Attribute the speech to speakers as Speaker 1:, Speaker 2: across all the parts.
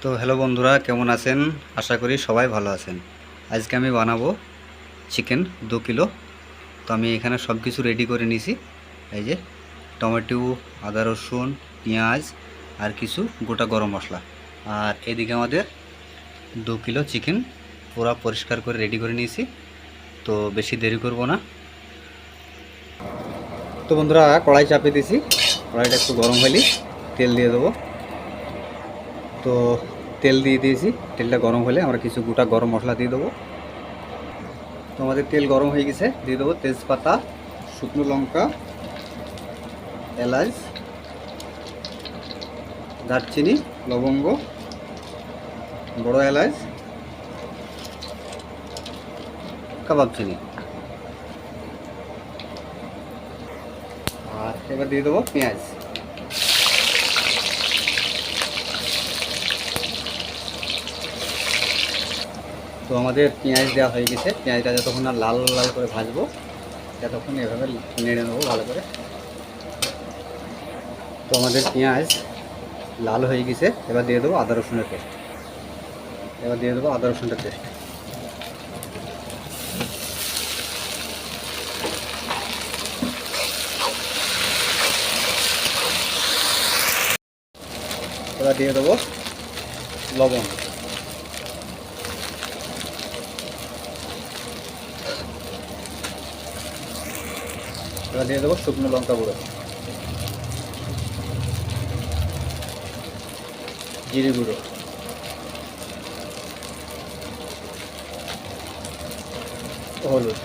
Speaker 1: তো হ্যালো বন্ধুরা, কেমন আছেন? আশা করি সবাই ভালো আছেন। আজকে আমি বানাবো চিকেন 2 কিলো। তো আমি এখানে সব কিছু রেডি করে নিয়েছি। এই যে টমেটো, আদা রসুন, পেঁয়াজ আর কিছু গোটা গরম মশলা। আর এদিকে আমাদের 2 কিলো চিকেন পুরো পরিষ্কার করে রেডি করে নিয়েছি। তো বেশি দেরি করব না। তো বন্ধুরা, কড়াই চাপিয়ে দিয়েছি। কড়াইটা একটু গরম হলে তেল দিয়ে দেবো। তো তেল দিয়ে দিয়েছি। তেলটা গরম হলে আমরা কিছু গোটা গরম মশলা দিয়ে দেবো। তো আমাদের তেল গরম হয়ে গেছে, দিয়ে দেবো তেজপাতা, শুকনো লঙ্কা, এলাচ, দারচিনি, লবঙ্গ, বড় এলাচ, কাবাব চিনি। আর এবার দিয়ে দেবো পেঁয়াজ। তো আমাদের পেঁয়াজ দেওয়া হয়ে গেছে। পেঁয়াজটা যতক্ষণ না লাল লাল করে ভাজবো ততক্ষণ এভাবে নেড়ে নেবো ভালো করে। তো আমাদের পেঁয়াজ লাল হয়ে গেছে। এবার দিয়ে দেবো আদা রসুনের পেস্ট। এবার দিয়ে দেবো আদা রসুনের পেস্ট। এবার দিয়ে দেবো লবণ। এবার দিয়ে দেবো শুকনো লঙ্কা গুঁড়ো, জিরে গুঁড়ো, হলুদ।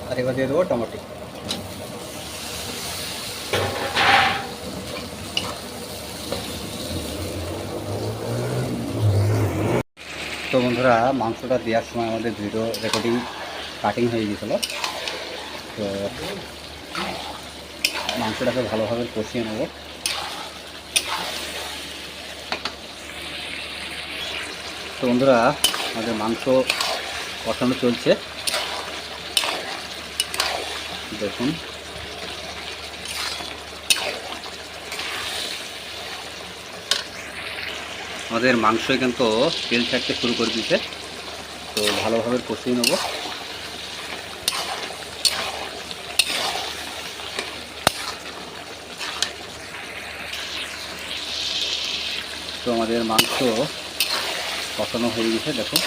Speaker 1: আর এবার দিয়ে দেবো টমেটো। তো বন্ধুরা, মাংসটা দেওয়ার সময় আমাদের ভিডিও রেকর্ডিং কাটিং হয়ে গিয়েছিল। তো মাংসটাকে ভালোভাবে কষিয়ে নেব। তো বন্ধুরা, আমাদের মাংস কষানো চলছে, দেখুন। আমাদের মাংস কিন্তু তেল ছাড়তে শুরু করে দিয়েছে। তো ভালোভাবে কষিয়ে নেব। তো আমাদের মাংস কষানো হয়ে গেছে, দেখো।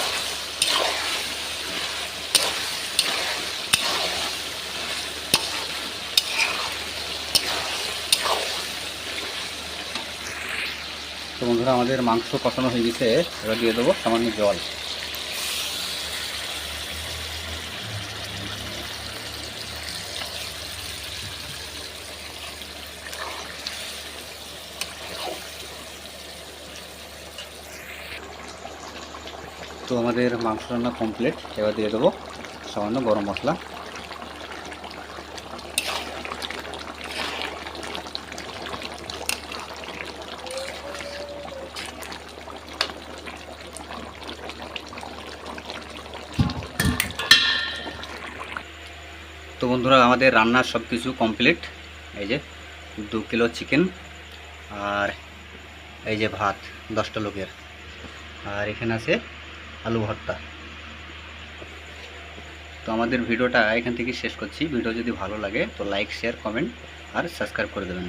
Speaker 1: তো বন্ধুরা, আমাদের মাংস কষানো হয়ে গেছে। এবার দিয়ে দেবো সামান্য জল। তো আমাদের মাংস রান্না কমপ্লিট। এবার দিয়ে দেবো সামান্য গরম মশলা। তো বন্ধুরা, আমাদের রান্নার সব কিছু কমপ্লিট। এই যে 2 কিলো চিকেন, আর এই যে ভাত 10টা লোকের, আর এখানে আছে আলু ভর্তা। তো আমাদের ভিডিওটা এখান থেকে শেষ করছি। ভিডিও যদি ভালো লাগে তো লাইক, শেয়ার, কমেন্ট আর সাবস্ক্রাইব করে দেবেন।